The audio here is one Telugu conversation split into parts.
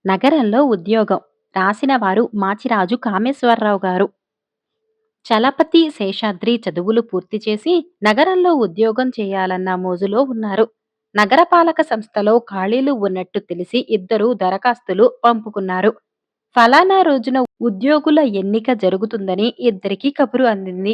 నగరంలో ఉద్యోగం రాసిన వారు మాచిరాజు కామేశ్వరరావు గారు. చలపతి శేషాద్రి చదువులు పూర్తి చేసి నగరంలో ఉద్యోగం చేయాలన్న మోజులో ఉన్నారు. నగరపాలక సంస్థలో ఖాళీలు ఉన్నట్టు తెలిసి ఇద్దరు దరఖాస్తులు పంపుకున్నారు. ఫలానా రోజున ఉద్యోగుల ఎన్నిక జరుగుతుందని ఇద్దరికీ కబురు అందింది.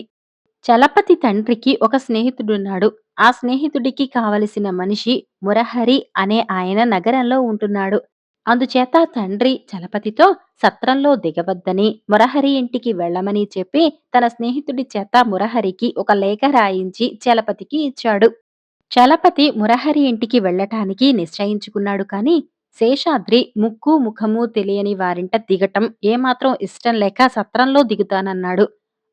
చలపతి తండ్రికి ఒక స్నేహితుడున్నాడు. ఆ స్నేహితుడికి కావలసిన మనిషి మురహరి అనే ఆయన నగరంలో ఉంటున్నాడు. అందుచేత తండ్రి చలపతితో సత్రంలో దిగవద్దని, మురహరి ఇంటికి వెళ్ళమని చెప్పి తన స్నేహితుడి చేత మురహరికి ఒక లేఖ రాయించి చలపతికి ఇచ్చాడు. చలపతి మురహరి ఇంటికి వెళ్ళటానికి నిశ్చయించుకున్నాడు కాని శేషాద్రి ముక్కు ముఖము తెలియని వారింట దిగటం ఏమాత్రం ఇష్టం లేక సత్రంలో దిగుతానన్నాడు.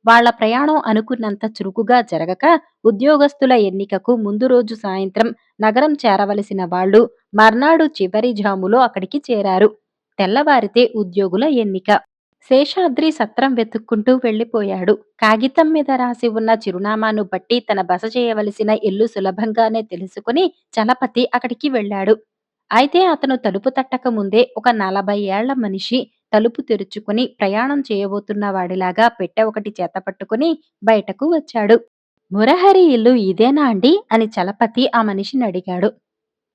వాళ్ళ ప్రయాణం అనుకున్నంత చురుకుగా జరగక ఉద్యోగస్తుల ఎన్నికకు ముందు రోజు సాయంత్రం నగరం చేరవలసిన వాళ్ళు మర్నాడు చివరి జాములో అక్కడికి చేరారు. తెల్లవారితే ఉద్యోగుల ఎన్నిక. శేషాద్రి సత్రం వెతుక్కుంటూ వెళ్ళిపోయాడు. కాగితం మీద రాసి ఉన్న చిరునామాను బట్టి తన బస చేయవలసిన ఇల్లు సులభంగానే తెలుసుకుని చలపతి అక్కడికి వెళ్ళాడు. అయితే అతను తలుపు తట్టక ముందే ఒక 40 ఏళ్ల మనిషి తలుపు తెరుచుకుని ప్రయాణం చేయబోతున్న వాడిలాగా పెట్టె ఒకటి చేతపట్టుకుని బయటకు వచ్చాడు. మురహరి ఇల్లు ఇదేనా అండి అని చలపతి ఆ మనిషిని అడిగాడు.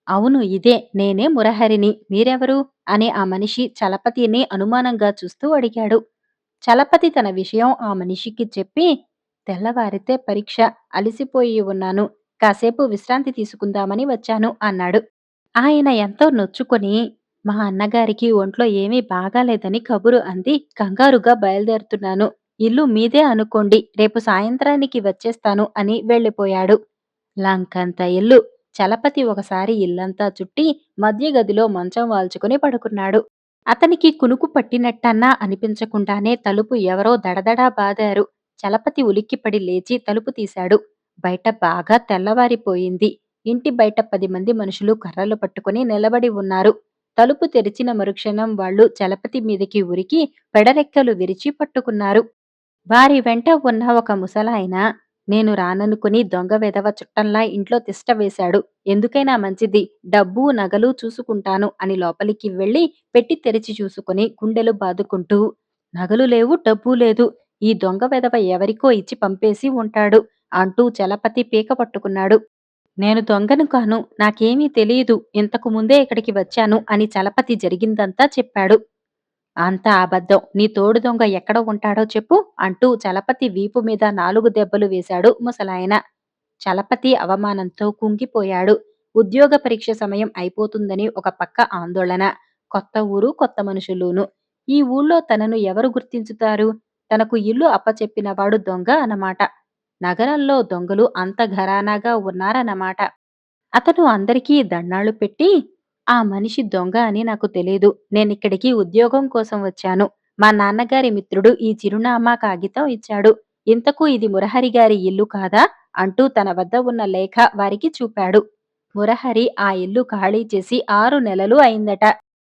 అవును ఇదే, నేనే మురహరిని, మీరెవరు అని ఆ మనిషి చలపతిని అనుమానంగా చూస్తూ అడిగాడు. చలపతి తన విషయం ఆ మనిషికి చెప్పి, తెల్లవారితే పరీక్ష, అలిసిపోయి ఉన్నాను, కాసేపు విశ్రాంతి తీసుకుందామని వచ్చాను అన్నాడు. ఆయన ఎంతో నొచ్చుకొని, మా అన్నగారికి ఒంట్లో ఏమీ బాగాలేదని కబురు అంది, కంగారుగా బయలుదేరుతున్నాను, ఇల్లు మీదే అనుకోండి, రేపు సాయంత్రానికి వచ్చేస్తాను అని వెళ్ళిపోయాడు. లంకంత ఇల్లు. చలపతి ఒకసారి ఇల్లంతా చుట్టి మధ్య గదిలో మంచం వాల్చుకుని పడుకున్నాడు. అతనికి కునుకు పట్టినట్టన్నా అనిపించకుండానే తలుపు ఎవరో దడదడా బాదారు. చలపతి ఉలిక్కిపడి లేచి తలుపు తీశాడు. బయట బాగా తెల్లవారిపోయింది. ఇంటి బయట 10 మంది మనుషులు కర్రలు పట్టుకుని నిలబడి ఉన్నారు. తలుపు తెరిచిన మరుక్షణం వాళ్ళు చలపతి మీదికి ఉరికి పెడరెక్కలు విరిచి పట్టుకున్నారు. వారి వెంట ఉన్న ఒక ముసలాయన, నేను రాననుకుని దొంగ వెధవ చుట్టంలా ఇంట్లో తిష్ట వేశాడు. ఎందుకైనా మంచిది, డబ్బు నగలు చూసుకుంటాను అని లోపలికి వెళ్లి పెట్టి తెరిచి చూసుకుని గుండెలు బాదుకుంటూ, నగలు లేవు, డబ్బు లేదు, ఈ దొంగ వెధవ ఎవరికో ఇచ్చి పంపేసి ఉంటాడు అంటూ చలపతి పీక పట్టుకున్నాడు. నేను దొంగను కాను, నాకేమీ తెలియదు, ఇంతకు ముందే ఇక్కడికి వచ్చాను అని చలపతి జరిగిందంతా చెప్పాడు. అంతా అబద్ధం, నీ తోడు దొంగ ఎక్కడ ఉంటాడో చెప్పు అంటూ చలపతి వీపు మీద 4 దెబ్బలు వేశాడు ముసలాయన. చలపతి అవమానంతో కుంగిపోయాడు. ఉద్యోగ పరీక్ష సమయం అయిపోతుందని ఒక పక్క ఆందోళన, కొత్త ఊరు కొత్త మనుషులును. ఈ ఊళ్ళో తనను ఎవరు గుర్తించుతారు? తనకు ఇల్లు అప్పచెప్పినవాడు దొంగ అన్నమాట. నగరంలో దొంగలు అంత ఘరానాగా ఉన్నారన్నమాట. అతను అందరికీ దణ్ణాలు పెట్టి, ఆ మనిషి దొంగ అని నాకు తెలీదు, నేనిక్కడికి ఉద్యోగం కోసం వచ్చాను, మా నాన్నగారి మిత్రుడు ఈ చిరునామా కాగితం ఇచ్చాడు, ఇంతకు ఇది మురహరి గారి ఇల్లు కాదా అంటూ తన వద్ద ఉన్న లేఖ వారికి చూపాడు. మురహరి ఆ ఇల్లు ఖాళీ చేసి 6 నెలలు అయిందట.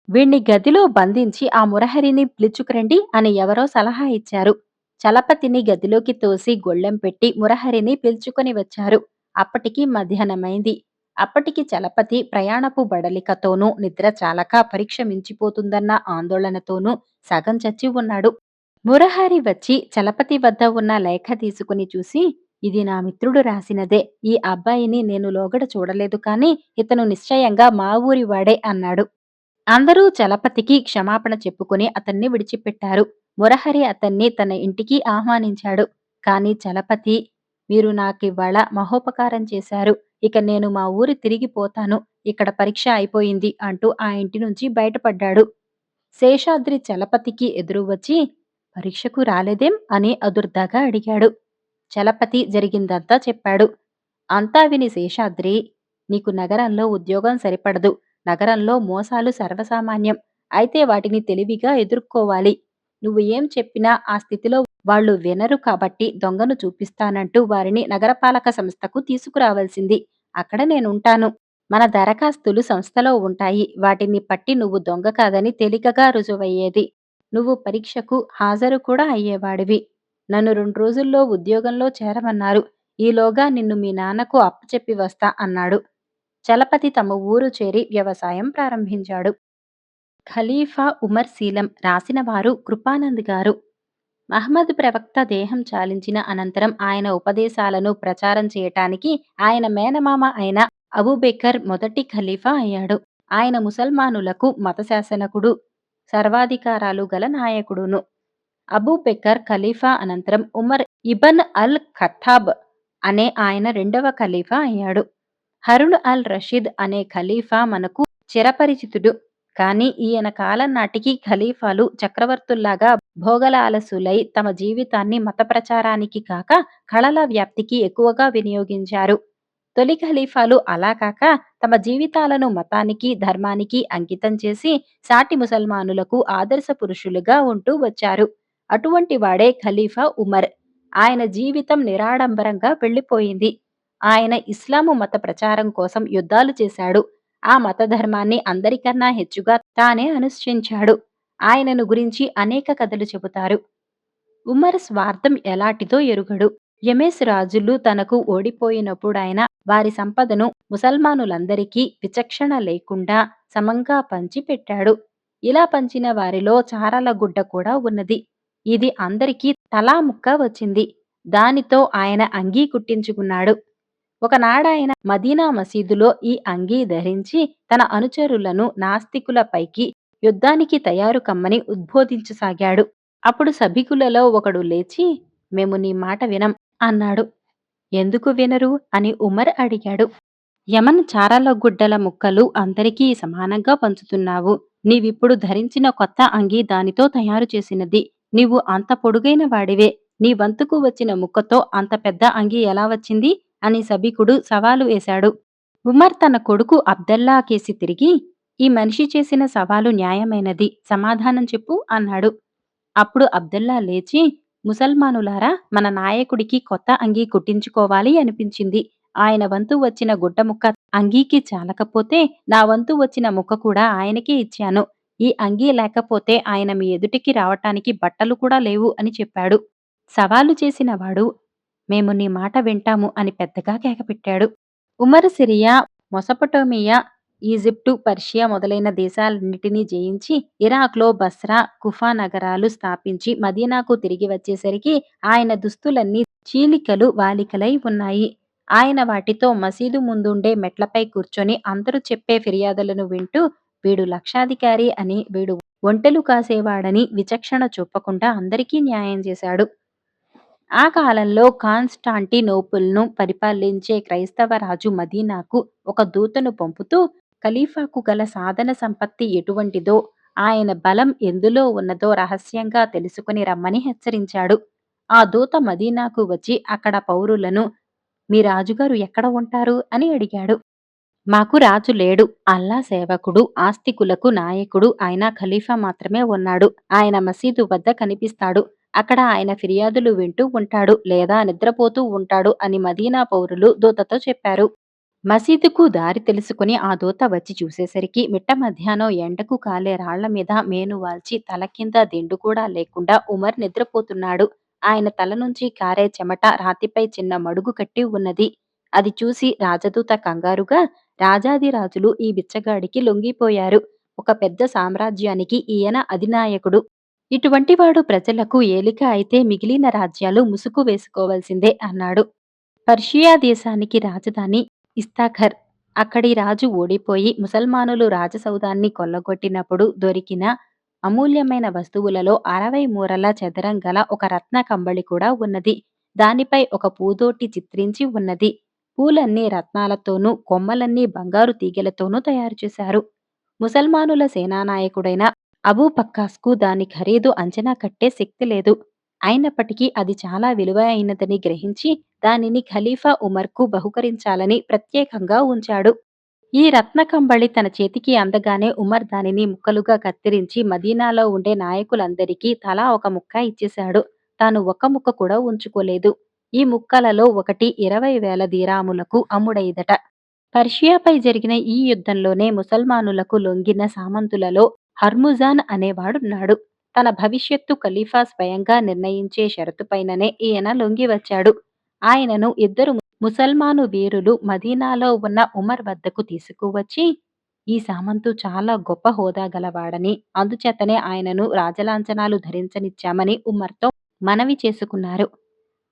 వీణ్ణి గదిలో బంధించి ఆ మురహరిని పిలుచుకురండి అని ఎవరో సలహా ఇచ్చారు. చలపతిని గదిలోకి తోసి గొళ్ళెం పెట్టి మురహరిని పిలుచుకొని వచ్చారు. అప్పటికి మధ్యాహ్నమైంది. అప్పటికి చలపతి ప్రయాణపు బడలికతోనూ నిద్ర చాలక పరీక్ష మించిపోతుందన్న ఆందోళనతోనూ సగం చచ్చి ఉన్నాడు. మురహరి వచ్చి చలపతి వద్ద ఉన్న లేఖ తీసుకుని చూసి, ఇది నా మిత్రుడు రాసినదే, ఈ అబ్బాయిని నేను లోగడ చూడలేదు కాని ఇతను నిశ్చయంగా మా ఊరి వాడే అన్నాడు. అందరూ చలపతికి క్షమాపణ చెప్పుకుని అతన్ని విడిచిపెట్టారు. మురహరి అతన్ని తన ఇంటికి ఆహ్వానించాడు. కాని చలపతి, మీరు నాకివ్వాళ మహోపకారం చేశారు, ఇక నేను మా ఊరి తిరిగిపోతాను, ఇక్కడ పరీక్ష అయిపోయింది అంటూ ఆ ఇంటి నుంచి బయటపడ్డాడు. శేషాద్రి చలపతికి ఎదురు వచ్చి, పరీక్షకు రాలేదేం అని అదుర్దాగా అడిగాడు. చలపతి జరిగిందంతా చెప్పాడు. అంతా విని శేషాద్రి, నీకు నగరంలో ఉద్యోగం సరిపడదు, నగరంలో మోసాలు సర్వసామాన్యం, అయితే వాటిని తెలివిగా ఎదుర్కోవాలి, నువ్వు ఏం చెప్పినా ఆ స్థితిలో వాళ్ళు వినరు కాబట్టి దొంగను చూపిస్తానంటూ వారిని నగరపాలక సంస్థకు తీసుకురావాల్సింది, అక్కడ నేనుంటాను, మన దరఖాస్తులు సంస్థలో ఉంటాయి, వాటిని పట్టి నువ్వు దొంగ కాదని తేలికగా రుజువయ్యేది, నువ్వు పరీక్షకు హాజరు కూడా అయ్యేవాడివి, నన్ను 2 రోజుల్లో ఉద్యోగంలో చేరమన్నారు, ఈలోగా నిన్ను మీ నాన్నకు అప్పచెప్పి వస్తా అన్నాడు. చలపతి తమ ఊరు చేరి వ్యవసాయం ప్రారంభించాడు. ఖలీఫా ఉమర్ శీలం రాసినవారు కృపానంద్ గారు. మహమ్మద్ ప్రవక్త దేహం చాలించిన అనంతరం ఆయన ఉపదేశాలను ప్రచారం చేయటానికి ఆయన మేనమామ అయిన అబూబెకర్ మొదటి ఖలీఫా అయ్యాడు. ఆయన ముసల్మానులకు మత శాసనకుడు, సర్వాధికారాలు గల నాయకుడును. అబూబెకర్ ఖలీఫా అనంతరం ఉమర్ ఇబన్ అల్ ఖత్తాబ్ అనే ఆయన రెండవ ఖలీఫా అయ్యాడు. హరున్ అల్ రషీద్ అనే ఖలీఫా మనకు చిరపరిచితుడు. కానీ ఈయన కాలం నాటికి ఖలీఫాలు చక్రవర్తుల్లాగా భోగలాలసులై తమ జీవితాన్ని మత ప్రచారానికి కాక కళల వ్యాప్తికి ఎక్కువగా వినియోగించారు. తొలి ఖలీఫాలు అలా కాక తమ జీవితాలను మతానికి, ధర్మానికి అంకితం చేసి సాటి ముసల్మానులకు ఆదర్శ పురుషులుగా ఉంటూ వచ్చారు. అటువంటి వాడే ఖలీఫా ఉమర్. ఆయన జీవితం నిరాడంబరంగా వెళ్ళిపోయింది. ఆయన ఇస్లాము మత ప్రచారం కోసం యుద్ధాలు చేశాడు. ఆ మత ధర్మాన్ని అందరికన్నా హెచ్చుగా తానే అనుష్ఠించాడు. ఆయనను గురించి అనేక కథలు చెబుతారు. ఉమర్ స్వార్థం ఎలాంటిదో ఎరుగడు. యమేస్ రాజులు తనకు ఓడిపోయినప్పుడాయన వారి సంపదను ముసల్మానులందరికీ విచక్షణ లేకుండా సమంగా పంచిపెట్టాడు. ఇలా పంచిన వారిలో చారల గుడ్డ కూడా ఉన్నది. ఇది అందరికీ తలా ముక్క వచ్చింది. దానితో ఆయన అంగీ కుట్టించుకున్నాడు. ఒకనాడాయన మదీనా మసీదులో ఈ అంగీ ధరించి తన అనుచరులను నాస్తికులపైకి యుద్ధానికి తయారు కమ్మని ఉద్బోధించసాగాడు. అప్పుడు సభికులలో ఒకడు లేచి, "మేము నీ మాట వినం" అన్నాడు. "ఎందుకు వినరు?" అని ఉమర్ అడిగాడు. "యమన్ చారల గుడ్డల ముక్కలు అందరికీ సమానంగా పంచుతున్నావు. నీవిప్పుడు ధరించిన కొత్త అంగీ దానితో తయారు చేసినది. నీవు అంత పొడుగైన వాడివే. నీ వంతుకు వచ్చిన ముక్కతో అంత పెద్ద అంగీ ఎలా వచ్చింది?" అని సభికుడు సవాలు వేశాడు. ఉమర్ తన కొడుకు అబ్దల్లా కేసి తిరిగి, "ఈ మనిషి చేసిన సవాలు న్యాయమైనది. సమాధానం చెప్పు" అన్నాడు. అప్పుడు అబ్దుల్లా లేచి, "ముసల్మానులారా, మన నాయకుడికి కొత్త అంగీ కుట్టించుకోవాలి అనిపించింది. ఆయన వంతు వచ్చిన గుడ్డ ముక్క అంగీకి చాలకపోతే నా వంతు వచ్చిన ముక్క కూడా ఆయనకే ఇచ్చాను. ఈ అంగీ లేకపోతే ఆయన మీ ఎదుటికి రావటానికి బట్టలు కూడా లేవు" అని చెప్పాడు. సవాలు చేసిన వాడు, "మేము నీ మాట వింటాము" అని పెద్దగా కేకపెట్టాడు. Umar Syria, Mesopotamia, Egypt, Persia మొదలైన దేశాలన్నిటినీ జయించి ఇరాక్లో బస్రా, కుఫా నగరాలు స్థాపించి మదీనాకు తిరిగి వచ్చేసరికి ఆయన దుస్తులన్నీ చీలికలు వాలికలై ఉన్నాయి. ఆయన వాటితో మసీదు ముందుండే మెట్లపై కూర్చొని అందరూ చెప్పే ఫిర్యాదులను వింటూ, వీడు లక్షాధికారి అని, వీడు ఒంటెలు కాసేవాడని విచక్షణ చూపకుండా అందరికీ న్యాయం చేశాడు. ఆ కాలంలో కాన్స్టాంటినోపుల్ను పరిపాలించే క్రైస్తవ రాజు మదీనాకు ఒక దూతను పంపుతూ ఖలీఫాకు గల సాధన సంపత్తి ఎటువంటిదో, ఆయన బలం ఎందులో ఉన్నదో రహస్యంగా తెలుసుకుని రమ్మని హెచ్చరించాడు. ఆ దూత మదీనాకు వచ్చి అక్కడ పౌరులను, "మీ రాజుగారు ఎక్కడ ఉంటారు?" అని అడిగాడు. "మాకు రాజు లేడు. అల్లా సేవకుడు, ఆస్తికులకు నాయకుడు అయిన ఖలీఫా మాత్రమే ఉన్నాడు. ఆయన మసీదు వద్ద కనిపిస్తాడు. అక్కడ ఆయన ఫిర్యాదులు వింటూ ఉంటాడు లేదా నిద్రపోతూ ఉంటాడు" అని మదీనా పౌరులు దూతతో చెప్పారు. మసీదుకు దారి తెలుసుకుని ఆ దూత వచ్చి చూసేసరికి మిట్ట మధ్యాహ్నం ఎండకు కాలే రాళ్ల మీద మేనువాల్చి తల కింద దిండు కూడా లేకుండా ఉమర్ నిద్రపోతున్నాడు. ఆయన తల నుంచి కారే చెమట రాతిపై చిన్న మడుగు కట్టి ఉన్నది. అది చూసి రాజదూత కంగారుగా, "రాజాదిరాజులు ఈ బిచ్చగాడికి లొంగిపోయారు. ఒక పెద్ద సామ్రాజ్యానికి ఈయన అధినాయకుడు. ఇటువంటివాడు ప్రజలకు ఏలిక అయితే మిగిలిన రాజ్యాలు ముసుగు వేసుకోవలసిందే" అన్నాడు. పర్షియా దేశానికి రాజధాని ఇస్తాఖర్. అక్కడి రాజు ఓడిపోయి ముసల్మానులు రాజసౌధాన్ని కొల్లగొట్టినప్పుడు దొరికిన అమూల్యమైన వస్తువులలో 60 మూరల చదరం గల ఒక రత్న కంబళి కూడా ఉన్నది. దానిపై ఒక పూదోటి చిత్రించి ఉన్నది. పూలన్నీ రత్నాలతోనూ, కొమ్మలన్నీ బంగారు తీగెలతోనూ తయారు చేశారు. ముసల్మానుల సేనానాయకుడైన అబూ పక్కాస్కు దాని ఖరీదు అంచనా కట్టే శక్తి లేదు. అయినప్పటికీ అది చాలా విలువైనదని గ్రహించి దానిని ఖలీఫా ఉమర్కు బహుకరించాలని ప్రత్యేకంగా ఉంచాడు. ఈ రత్నకంబళి తన చేతికి అందగానే ఉమర్ దానిని ముక్కలుగా కత్తిరించి మదీనాలో ఉండే నాయకులందరికీ తలా ఒక ముక్క ఇచ్చేశాడు. తాను ఒక్క ముక్క కూడా ఉంచుకోలేదు. ఈ ముక్కలలో ఒకటి 20,000 దీరాములకు అమ్ముడైదట. పర్షియాపై జరిగిన ఈ యుద్ధంలోనే ముసల్మానులకు లొంగిన సామంతులలో హర్ముజాన్ అనేవాడున్నాడు. తన భవిష్యత్తు ఖలీఫా స్వయంగా నిర్ణయించే షరతుపైననే ఈయన లొంగి వచ్చాడు. ఆయనను ఇద్దరు ముసల్మాను వీరులు మదీనాలో ఉన్న ఉమర్ వద్దకు తీసుకువచ్చి, ఈ సామంతు చాలా గొప్ప హోదా గలవాడని, అందుచేతనే ఆయనను రాజలాంఛనాలు ధరించనిచ్చామని ఉమర్‌తో మనవి చేసుకున్నారు.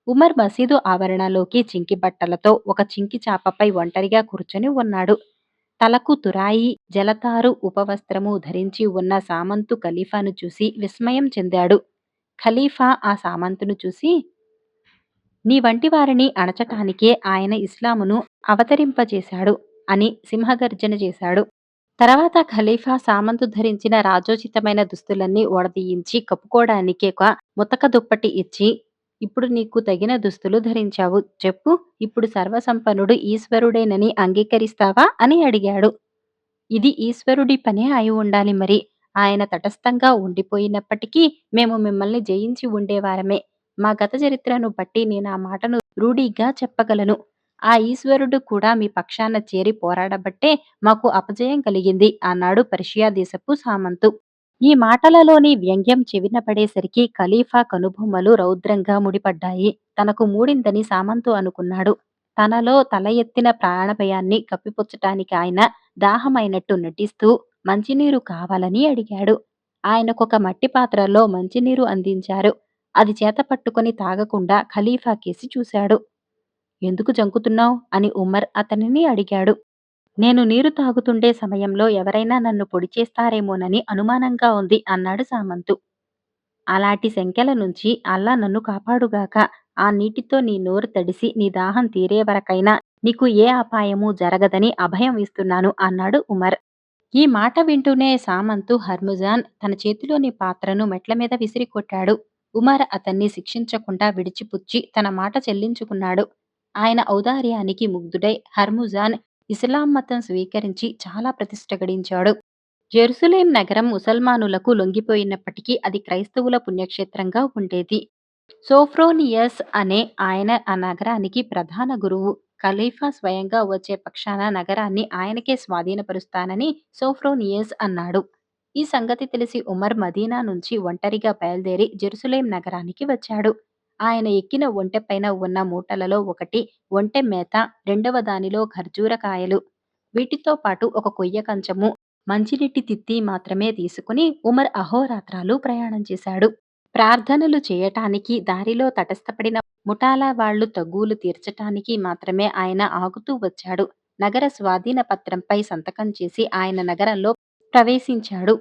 ఉమర్ మసీదు ఆవరణలోకి చింకి బట్టలతో ఒక చింకి చాపపై ఒంటరిగా కూర్చొని ఉన్నాడు. తలకు తురాయి, జలతారు ఉపవస్త్రము ధరించి ఉన్న సామంతు ఖలీఫాను చూసి విస్మయం చెందాడు. ఖలీఫా ఆ సామంతును చూసి, నీ వంటి వారిని అణచటానికే ఆయన ఇస్లామును అవతరింపజేశాడు అని సింహగర్జన చేశాడు. తర్వాత ఖలీఫా సామంతు ధరించిన రాజోచితమైన దుస్తులన్నీ ఒడదీయించి కప్పుకోవడానికి ఒక ముతక దుప్పటి ఇచ్చి, ఇప్పుడు నీకు తగిన దుస్తులు ధరించావు. చెప్పు, ఇప్పుడు సర్వసంపన్నుడు ఈశ్వరుడేనని అంగీకరిస్తావా అని అడిగాడు. ఇది ఈశ్వరుడి పనే అయి ఉండాలి మరి. ఆయన తటస్థంగా ఉండిపోయినప్పటికీ మేము మిమ్మల్ని జయించి ఉండేవారమే. మా గత చరిత్రను బట్టి నేనా మాటను రూఢిగా చెప్పగలను. ఆ ఈశ్వరుడు కూడా మీ పక్షాన చేరి పోరాడబట్టే మాకు అపజయం కలిగింది అన్నాడు పర్షియా దేశపు సామంతు. ఈ మాటలలోని వ్యంగ్యం చెవిన పడేసరికి ఖలీఫా కనుబొమ్మలు రౌద్రంగా ముడిపడ్డాయి. తనకు మూడిందని సామంతు అనుకున్నాడు. తనలో తల ఎత్తిన ప్రాణభయాన్ని కప్పిపుచ్చటానికి ఆయన దాహమైనట్టు నటిస్తూ మంచినీరు కావాలని అడిగాడు. ఆయనకొక మట్టి పాత్రలో మంచినీరు అందించారు. అది చేత పట్టుకొని తాగకుండా ఖలీఫా కేసి చూశాడు. ఎందుకు జంకుతున్నావ్ అని ఉమర్ అతనిని అడిగాడు. నేను నీరు తాగుతుండే సమయంలో ఎవరైనా నన్ను పొడి చేస్తారేమోనని అనుమానంగా ఉంది అన్నాడు సామంతు. అలాంటి శంకెల నుంచి అల్లా నన్ను కాపాడుగాక. ఆ నీటితో నీ నోరు తడిసి నీ దాహం తీరే వరకైనా నీకు ఏ అపాయమూ జరగదని అభయం ఇస్తున్నాను అన్నాడు ఉమర్. ఈ మాట వింటూనే సామంతు హర్ముజాన్ తన చేతిలోని పాత్రను మెట్ల మీద విసిరికొట్టాడు. ఉమర్ అతన్ని శిక్షించకుండా విడిచిపుచ్చి తన మాట చెల్లించుకున్నాడు. ఆయన ఔదార్యానికి ముగ్ధుడై హర్ముజాన్ ఇస్లాం మతం స్వీకరించి చాలా ప్రతిష్ఠ గడించాడు. జెరూసలేం నగరం ముసల్మానులకు లొంగిపోయినప్పటికీ అది క్రైస్తవుల పుణ్యక్షేత్రంగా ఉండేది. సోఫ్రోనియస్ అనే ఆయన ఆ నగరానికి ప్రధాన గురువు. ఖలీఫా స్వయంగా వచ్చే పక్షాన నగరాన్ని ఆయనకే స్వాధీనపరుస్తానని సోఫ్రోనియస్ అన్నాడు. ఈ సంగతి తెలిసి ఉమర్ మదీనా నుంచి ఒంటరిగా బయలుదేరి జెరూసలేం నగరానికి వచ్చాడు. ఆయన ఎక్కిన ఒంటెపైన ఉన్న మూటలలో ఒకటి ఒంటె మేత, రెండవ దానిలో ఖర్జూర కాయలు. వీటితో పాటు ఒక కొయ్య కంచము, మంచినీటి తిత్తి మాత్రమే తీసుకుని ఉమర్ అహోరాత్రాలు ప్రయాణం చేశాడు. ప్రార్థనలు చేయటానికి దారిలో తటస్థపడిన ముఠాల వాళ్ళు తగువులు తీర్చటానికి మాత్రమే ఆయన ఆగుతూ వచ్చాడు. నగర స్వాధీన పత్రంపై సంతకం చేసి ఆయన నగరంలో ప్రవేశించాడు.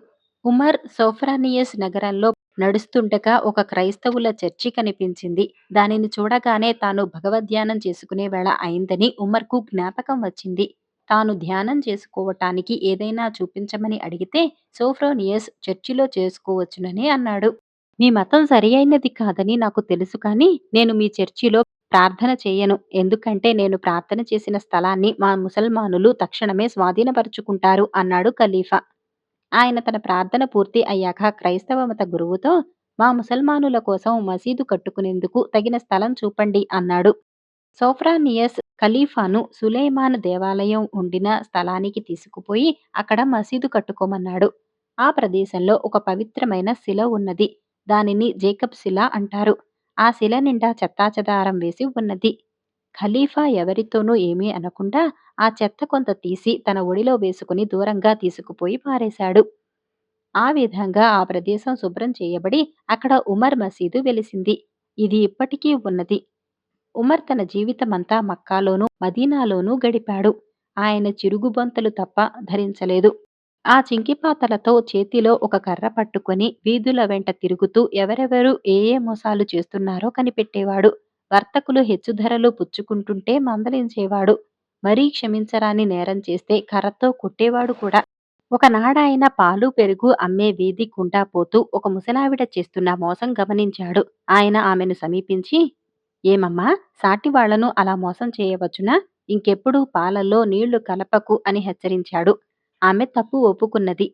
ఉమర్ సోఫ్రానియస్ నగరంలో నడుస్తుండగా ఒక క్రైస్తవుల చర్చి కనిపించింది. దానిని చూడగానే తాను భగవద్ధ్యానం చేసుకునే వేళ అయిందని ఉమర్కు జ్ఞాపకం వచ్చింది. తాను ధ్యానం చేసుకోవటానికి ఏదైనా చూపించమని అడిగితే సోఫ్రోనియస్ చర్చిలో చేసుకోవచ్చునని అన్నాడు. మీ మతం సరి అయినది కాదని నాకు తెలుసు కానీ నేను మీ చర్చిలో ప్రార్థన చేయను. ఎందుకంటే నేను ప్రార్థన చేసిన స్థలాన్ని మా ముసల్మానులు తక్షణమే స్వాధీనపరుచుకుంటారు అన్నాడు ఖలీఫా. ఆయన తన ప్రార్థన పూర్తి అయ్యాక క్రైస్తవ మత గురువుతో, మా ముసల్మానుల కోసం మసీదు కట్టుకునేందుకు తగిన స్థలం చూపండి అన్నాడు. సోఫ్రానియస్ ఖలీఫాను సులైమాన్ దేవాలయం ఉండిన స్థలానికి తీసుకుపోయి అక్కడ మసీదు కట్టుకోమన్నాడు. ఆ ప్రదేశంలో ఒక పవిత్రమైన శిల ఉన్నది. దానిని జేకబ్ శిల అంటారు. ఆ శిల నిండా చెత్తాచెదారం వేసి ఉన్నది. ఖలీఫా ఎవరితోనూ ఏమీ అనకుండా ఆ చెత్త కొంత తీసి తన ఒడిలో వేసుకుని దూరంగా తీసుకుపోయి పారేశాడు. ఆ విధంగా ఆ ప్రదేశం శుభ్రం చేయబడి అక్కడ ఉమర్ మసీదు వెలిసింది. ఇది ఇప్పటికీ ఉన్నది. ఉమర్ తన జీవితమంతా మక్కాలోనూ, మదీనాలోనూ గడిపాడు. ఆయన చిరుగుబొంతలు తప్ప ధరించలేదు. ఆ చింకిపాతలతో చేతిలో ఒక కర్ర పట్టుకొని వీధుల వెంట తిరుగుతూ ఎవరెవరు ఏ ఏ మోసాలు చేస్తున్నారో కనిపెట్టేవాడు. వర్తకులు హెచ్చు ధరలు పుచ్చుకుంటుంటే మందలించేవాడు. మరీ క్షమించరాని నేరం చేస్తే కర్రతో కొట్టేవాడు కూడా. ఒకనాడాయన పాలు పెరుగు అమ్మే వీధి గుండా పోతూ ఒక ముసలావిడ చేస్తున్న మోసం గమనించాడు. ఆయన ఆమెను సమీపించి, ఏమమ్మా, సాటి వాళ్లను అలా మోసం చేయవచ్చునా? ఇంకెప్పుడు పాలల్లో నీళ్లు కలపకు అని హెచ్చరించాడు. ఆమె తప్పు ఒప్పుకున్నది.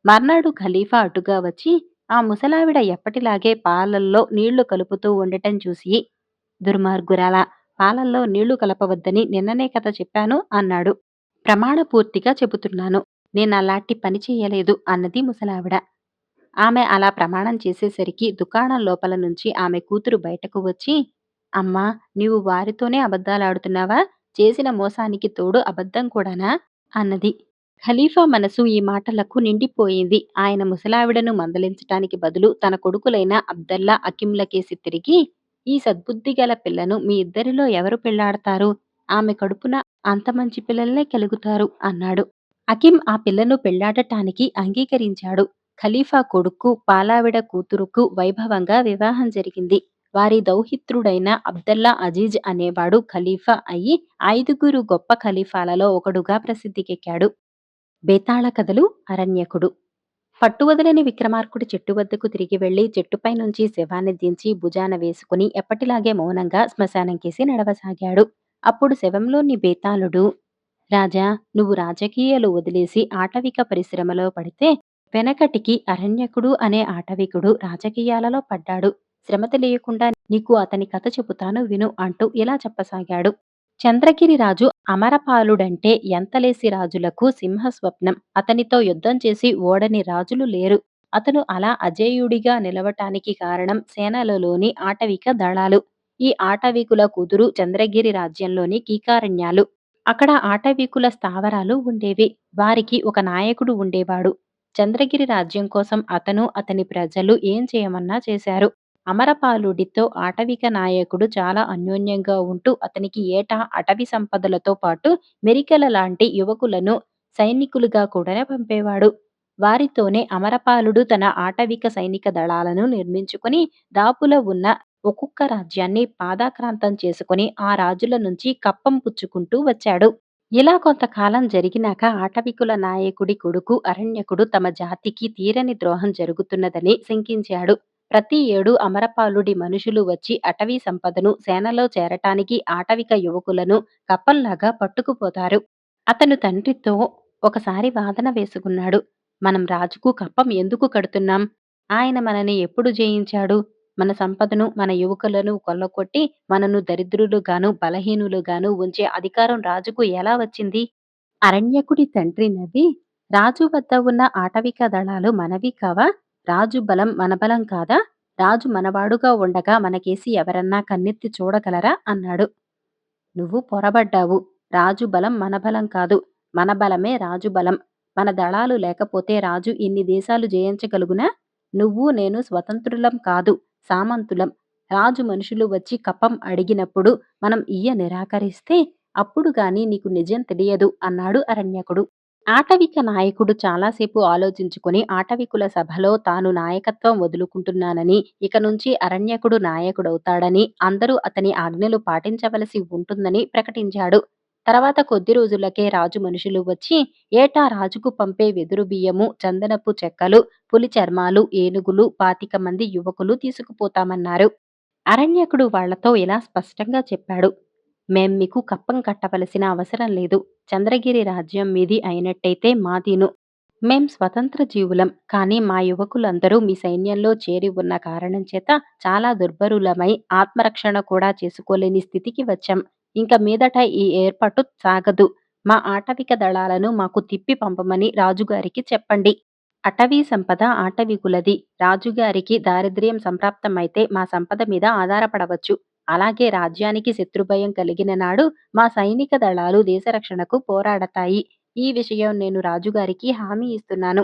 మర్నాడు ఖలీఫా అటుగా వచ్చి ఆ ముసలావిడ ఎప్పటిలాగే పాలల్లో నీళ్లు కలుపుతూ ఉండటం చూసి, దుర్మార్గురాలా, పాలల్లో నీళ్లు కలపవద్దని నిన్ననే కదా చెప్పాను అన్నాడు. ప్రమాణపూర్తిగా చెబుతున్నాను, నేనలాంటి పని చెయ్యలేదు అన్నది ముసలావిడ. ఆమె అలా ప్రమాణం చేసేసరికి దుకాణం లోపల నుంచి ఆమె కూతురు బయటకు వచ్చి, అమ్మా, నీవు వారితోనే అబద్ధాలాడుతున్నావా? చేసిన మోసానికి తోడు అబద్ధం కూడానా? అన్నది. ఖలీఫా మనసు ఈ మాటలకు నిండిపోయింది. ఆయన ముసలావిడను మందలించటానికి బదులు తన కొడుకులైన అబ్దల్లా, అకింలకేసి తిరిగి, "ఈ సద్బుద్ధిగల పిల్లను మీ ఇద్దరిలో ఎవరు పెళ్లాడతారు? ఆమె కడుపున అంత మంచి పిల్లలే కలుగుతారు" అన్నాడు. అకిం ఆ పిల్లను పెళ్లాడటానికి అంగీకరించాడు. ఖలీఫా కొడుకు, పాలావిడ కూతురుకు వైభవంగా వివాహం జరిగింది. వారి దౌహిత్రుడైన అబ్దల్లా అజీజ్ అనేవాడు ఖలీఫా అయి 5గురు గొప్ప ఖలీఫాలలో ఒకడుగా ప్రసిద్ధికెక్కాడు. బేతాళ కథలు అరణ్యకుడు. పట్టువదలని విక్రమార్కుడు చెట్టు వద్దకు తిరిగి వెళ్లి చెట్టుపై నుంచి శవాన్ని దించి భుజాన వేసుకుని ఎప్పటిలాగే మౌనంగా శ్మశానంకేసి నడవసాగాడు. అప్పుడు శవంలోని బేతాళుడు, "రాజా, నువ్వు రాజకీయాలు వదిలేసి ఆటవిక పరిశ్రమలో పడితే వెనకటికి అరణ్యకుడు అనే ఆటవికుడు రాజకీయాలలో పడ్డాడు. శ్రమ తెలియకుండా నీకు అతని కథ చెబుతాను విను" అంటూ ఇలా చెప్పసాగాడు. చంద్రగిరి రాజు అమరపాలుడంటే ఎంతలేసి రాజులకు సింహస్వప్నం. అతనితో యుద్ధం చేసి ఓడని రాజులు లేరు. అతను అలా అజేయుడిగా నిలవటానికి కారణం సేనలలోని ఆటవిక దళాలు. ఈ ఆటవికుల కుదురు చంద్రగిరి రాజ్యంలోని కీకారణ్యాలు. అక్కడ ఆటవికుల స్థావరాలు ఉండేవి. వారికి ఒక నాయకుడు ఉండేవాడు. చంద్రగిరి రాజ్యం కోసం అతను, అతని ప్రజలు ఏం చేయమన్నా చేశారు. అమరపాలుడితో ఆటవిక నాయకుడు చాలా అన్యోన్యంగా ఉంటూ అతనికి ఏటా అటవీ సంపదలతో పాటు మెరికల లాంటి యువకులను సైనికులుగా కూడా పంపేవాడు. వారితోనే అమరపాలుడు తన ఆటవిక సైనిక దళాలను నిర్మించుకొని దాపులో ఉన్న ఒక్కొక్క రాజ్యాన్ని పాదాక్రాంతం చేసుకొని ఆ రాజుల నుంచి కప్పం పుచ్చుకుంటూ వచ్చాడు. ఇలా కొంతకాలం జరిగినాక ఆటవికుల నాయకుడి కొడుకు అరణ్యకుడు తమ జాతికి తీరని ద్రోహం జరుగుతున్నదని శంకించాడు. ప్రతి ఏడు అమరపాలుడి మనుషులు వచ్చి అటవీ సంపదను సేనలో చేరటానికి ఆటవిక యువకులను కప్పంలాగా పట్టుకుపోతారు. అతను తండ్రితో ఒకసారి వాదన వేసుకున్నాడు. "మనం రాజుకు కప్పం ఎందుకు కడుతున్నాం? ఆయన మనని ఎప్పుడు జయించాడు? మన సంపదను, మన యువకులను కొల్లగొట్టి మనను దరిద్రులుగాను, బలహీనులుగాను ఉంచే అధికారం రాజుకు ఎలా వచ్చింది?" అరణ్యకుడి తండ్రి నవ్వి, "రాజు వద్ద ఉన్న ఆటవిక దళాలు మనవి కావా? రాజు బలం మన బలం కాదా? రాజు మనవాడుగా ఉండగా మనకేసి ఎవరన్నా కన్నెత్తి చూడగలరా?" అన్నాడు. "నువ్వు పొరబడ్డావు. రాజు బలం మన బలం కాదు. మన బలమే రాజు బలం. మన దళాలు లేకపోతే రాజు ఇన్ని దేశాలు జయించగలుగునా? నువ్వు నేను స్వతంత్రులం కాదు, సామంతులం. రాజు మనుషులు వచ్చి కప్పం అడిగినప్పుడు మనం నిరాకరిస్తే అప్పుడు గాని నీకు నిజం తెలియదు" అన్నాడు అరణ్యకుడు. ఆటవిక నాయకుడు చాలాసేపు ఆలోచించుకుని ఆటవికుల సభలో తాను నాయకత్వం వదులుకుంటున్నానని, ఇక నుంచి అరణ్యకుడు నాయకుడవుతాడని, అందరూ అతని ఆజ్ఞలు పాటించవలసి ఉంటుందని ప్రకటించాడు. తర్వాత కొద్ది రోజులకే రాజు మనుషులు వచ్చి ఏటా రాజుకు పంపే వెదురు బియ్యము, చందనపు చెక్కలు, పులి చర్మాలు, ఏనుగులు, 25 మంది యువకులు తీసుకుపోతామన్నారు. అరణ్యకుడు వాళ్లతో ఇలా స్పష్టంగా చెప్పాడు. "మేం మీకు కప్పం కట్టవలసిన అవసరం లేదు. చంద్రగిరి రాజ్యం మీది అయినట్టయితే మాదీను. మేం స్వతంత్ర జీవులం. కానీ మా యువకులందరూ మీ సైన్యంలో చేరి ఉన్న కారణం చేత చాలా దుర్భరులమై ఆత్మరక్షణ కూడా చేసుకోలేని స్థితికి వచ్చాం. ఇంక మీదట ఈ ఏర్పాటు సాగదు. మా ఆటవిక దళాలను మాకు తిప్పి పంపమని రాజుగారికి చెప్పండి. అటవీ సంపద ఆటవికులది. రాజుగారికి దారిద్ర్యం సంప్రాప్తమైతే మా సంపద మీద ఆధారపడవచ్చు. అలాగే రాజ్యానికి శత్రుభయం కలిగిన నాడు మా సైనిక దళాలు దేశరక్షణకు పోరాడతాయి. ఈ విషయం నేను రాజుగారికి హామీ ఇస్తున్నాను."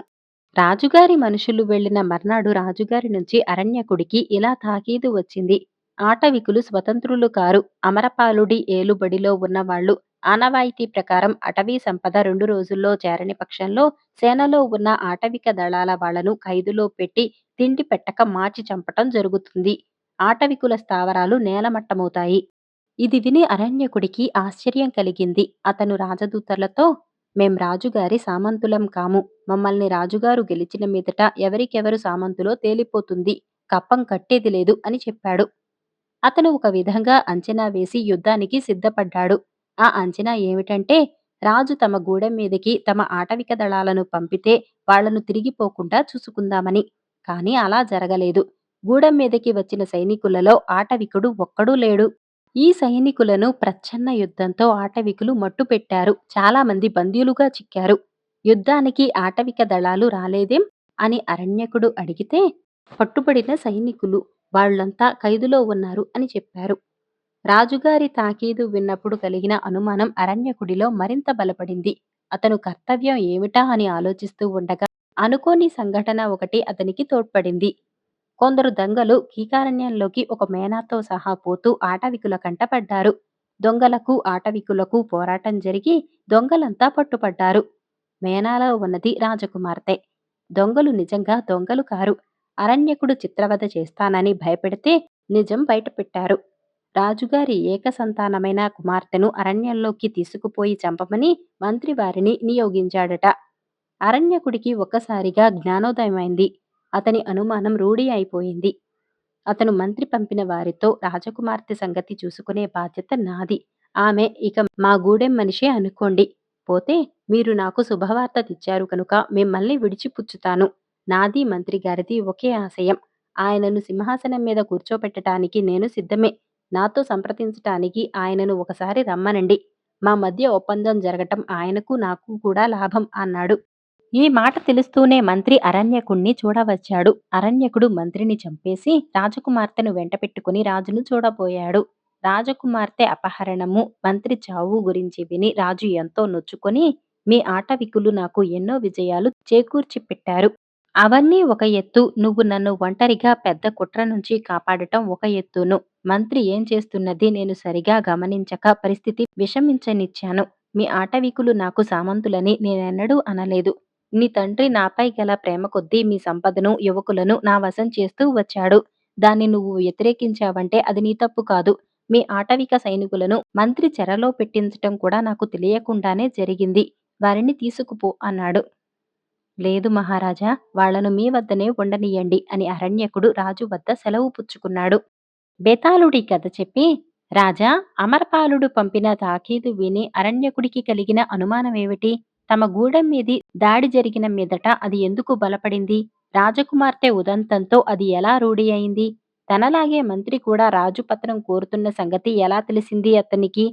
రాజుగారి మనుషులు వెళ్లిన మర్నాడు రాజుగారి నుంచి అరణ్యకుడికి ఇలా తాకీదు వచ్చింది. "ఆటవికులు స్వతంత్రులు కారు. అమరపాలుడి ఏలుబడిలో ఉన్నవాళ్లు. ఆనవాయితీ ప్రకారం అటవీ సంపద 2 రోజుల్లో చేరని పక్షంలో సేనలో ఉన్న ఆటవిక దళాల వాళ్లను ఖైదులో పెట్టి తిండి పెట్టక మార్చి చంపటం జరుగుతుంది. ఆటవికుల స్థావరాలు నేలమట్టమవుతాయి." ఇది విని అరణ్యకుడికి ఆశ్చర్యం కలిగింది. అతను రాజదూతలతో, "మేం రాజుగారి సామంతులం కాము. మమ్మల్ని రాజుగారు గెలిచిన మీదట ఎవరికెవరు సామంతులో తేలిపోతుంది. కప్పం కట్టేది లేదు" అని చెప్పాడు. అతను ఒక విధంగా అంచనా వేసి యుద్ధానికి సిద్ధపడ్డాడు. ఆ అంచనా ఏమిటంటే, రాజు తమ గూడెం మీదకి తమ ఆటవిక దళాలను పంపితే వాళ్లను తిరిగిపోకుండా చూసుకుందామని. కాని అలా జరగలేదు. గూడెం మీదకి వచ్చిన సైనికులలో ఆటవికుడు ఒక్కడూ లేడు. ఈ సైనికులను ప్రచ్ఛన్న యుద్ధంతో ఆటవికులు మట్టుపెట్టారు. చాలా మంది బందీలుగా చిక్కారు. "యుద్ధానికి ఆటవిక దళాలు రాలేదేం?" అని అరణ్యకుడు అడిగితే, "పట్టుబడిన సైనికులు. వాళ్ళంతా ఖైదులో ఉన్నారు" అని చెప్పారు. రాజుగారి తాకీదు విన్నప్పుడు కలిగిన అనుమానం అరణ్యకుడిలో మరింత బలపడింది. అతను కర్తవ్యం ఏమిటా అని ఆలోచిస్తూ ఉండగా అనుకోని సంఘటన ఒకటి అతనికి తోడ్పడింది. కొందరు దొంగలు కీకారణ్యంలోకి ఒక మేనాతో సహా పోతూ ఆటవికుల కంటపడ్డారు. దొంగలకు ఆటవికులకు పోరాటం జరిగి దొంగలంతా పట్టుపడ్డారు. మేనాలో ఉన్నది రాజకుమార్తె. దొంగలు నిజంగా దొంగలు కారు. అరణ్యకుడు చిత్రవద చేస్తానని భయపెడితే నిజం బయటపెట్టారు. రాజుగారి ఏకసంతానమైన కుమార్తెను అరణ్యంలోకి తీసుకుపోయి చంపమని మంత్రి వారిని నియోగించాడట. అరణ్యకుడికి ఒక్కసారిగా జ్ఞానోదయమైంది. అతని అనుమానం రూఢి అయిపోయింది. అతను మంత్రి పంపిన వారితో రాజకుమార్తె సంగతి చూసుకునే బాధ్యత నాది. ఆమె ఇక మా గూడెం మనిషే అనుకోండి. పోతే మీరు నాకు శుభవార్త తెచ్చారు కనుక మిమ్మల్ని విడిచిపుచ్చుతాను. నాది మంత్రి గారిది ఒకే ఆశయం. ఆయనను సింహాసనం మీద కూర్చోపెట్టటానికి నేను సిద్ధమే. నాతో సంప్రదించటానికి ఆయనను ఒకసారి రమ్మనండి. మా మధ్య ఒప్పందం జరగటం ఆయనకు నాకు కూడా లాభం అన్నాడు. ఈ మాట తెలుస్తూనే మంత్రి అరణ్యకుణ్ణి చూడవచ్చాడు. అరణ్యకుడు మంత్రిని చంపేసి రాజకుమార్తెను వెంటపెట్టుకుని రాజును చూడబోయాడు. రాజకుమార్తె అపహరణము, మంత్రి చావు గురించి విని రాజు ఎంతో నొచ్చుకొని, మీ ఆటవికులు నాకు ఎన్నో విజయాలు చేకూర్చి పెట్టారు. అవన్నీ ఒక ఎత్తు, నువ్వు నన్ను ఒంటరిగా పెద్ద కుట్ర నుంచి కాపాడటం ఒక ఎత్తును. మంత్రి ఏం చేస్తున్నది నేను సరిగా గమనించక పరిస్థితి విషమించనిచ్చాను. మీ ఆటవికులు నాకు సామంతులని నేనెన్నడూ అనలేదు. నీ తండ్రి నాపై గల ప్రేమ కొద్దీ మీ సంపదను, యువకులను నా వశం చేస్తూ వచ్చాడు. దాన్ని నువ్వు వ్యతిరేకించావంటే అది నీ తప్పు కాదు. మీ ఆటవిక సైనికులను మంత్రి చెరలో పెట్టించటం కూడా నాకు తెలియకుండానే జరిగింది. వారిని తీసుకుపో అన్నాడు. లేదు మహారాజా, వాళ్ళను మీ వద్దనే ఉండనియ్యండి అని అరణ్యకుడు రాజు వద్ద సెలవు పుచ్చుకున్నాడు. బేతాళుడి కథ చెప్పి, రాజా, అమరపాలుడు పంపిన తాకీదు విని అరణ్యకుడికి కలిగిన అనుమానమేమిటి? తమ గూడెం మీది దాడి జరిగిన మీదట అది ఎందుకు బలపడింది? రాజకుమార్తె ఉదంతంతో అది ఎలా రూఢి అయింది? తనలాగే మంత్రి కూడా రాజు పత్రం కోరుతున్న సంగతి ఎలా తెలిసింది అతనికి?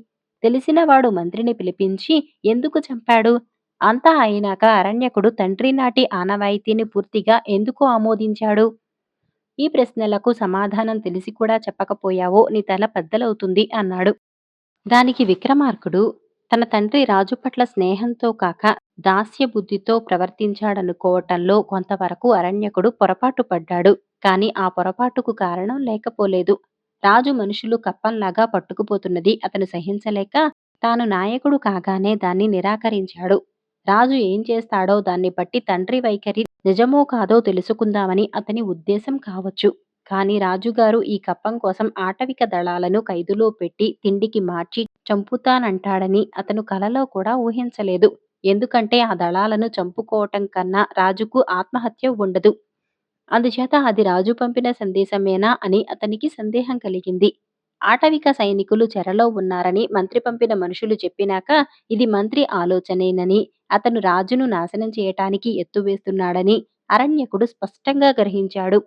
తెలిసినవాడు మంత్రిని పిలిపించి ఎందుకు చంపాడు? అంతా అయినాక అరణ్యకుడు తండ్రి నాటి ఆనవాయితీని పూర్తిగా ఎందుకు ఆమోదించాడు? ఈ ప్రశ్నలకు సమాధానం తెలిసి కూడా చెప్పకపోయావో నీ తల బద్దలవుతుంది అన్నాడు. దానికి విక్రమార్కుడు తన తండ్రి రాజు పట్ల స్నేహంతో కాక దాస్య బుద్ధితో ప్రవర్తించాడనుకోవటంలో కొంతవరకు అరణ్యకుడు పొరపాటు పడ్డాడు. కాని ఆ పొరపాటుకు కారణం లేకపోలేదు. రాజు మనుషులు కప్పంలాగా పట్టుకుపోతున్నది అతను సహించలేక తాను నాయకుడు కాగానే దాన్ని నిరాకరించాడు. రాజు ఏం చేస్తాడో దాన్ని బట్టి తండ్రి వైఖరి నిజమో కాదో తెలుసుకుందామని అతని ఉద్దేశం కావచ్చు. కాని రాజుగారు ఈ కప్పం కోసం ఆటవిక దళాలను ఖైదులో పెట్టి తిండికి మార్చి చంపుతానంటాడని అతను కలలో కూడా ఊహించలేదు. ఎందుకంటే ఆ దళాలను చంపుకోవటం కన్నా రాజుకు ఆత్మహత్య ఉండదు. అందుచేత అది రాజు పంపిన సందేశమేనా అని అతనికి సందేహం కలిగింది. ఆటవిక సైనికులు చెరలో ఉన్నారని మంత్రి పంపిన మనుషులు చెప్పినాక ఇది మంత్రి ఆలోచనేనని, అతను రాజును నాశనం చేయటానికి ఎత్తువేస్తున్నాడని అరణ్యకుడు స్పష్టంగా గ్రహించాడు.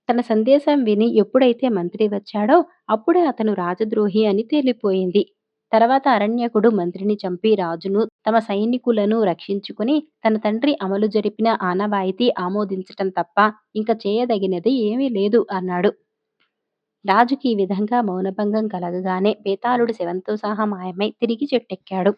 తన సందేశం విని ఎప్పుడైతే మంత్రి వచ్చాడో అప్పుడే అతను రాజద్రోహి అని తేలిపోయింది. తర్వాత అరణ్యకుడు మంత్రిని చంపి రాజును తమ సైనికులను రక్షించుకుని తన తండ్రి అమలు జరిపిన ఆనవాయితీ ఆమోదించటం తప్ప ఇంక చేయదగినది ఏమీ లేదు అన్నాడు. రాజుకి ఈ విధంగా మౌనభంగం కలగగానే బేతాళుడు శవంతో సహా మాయమై తిరిగి చెట్టెక్కాడు.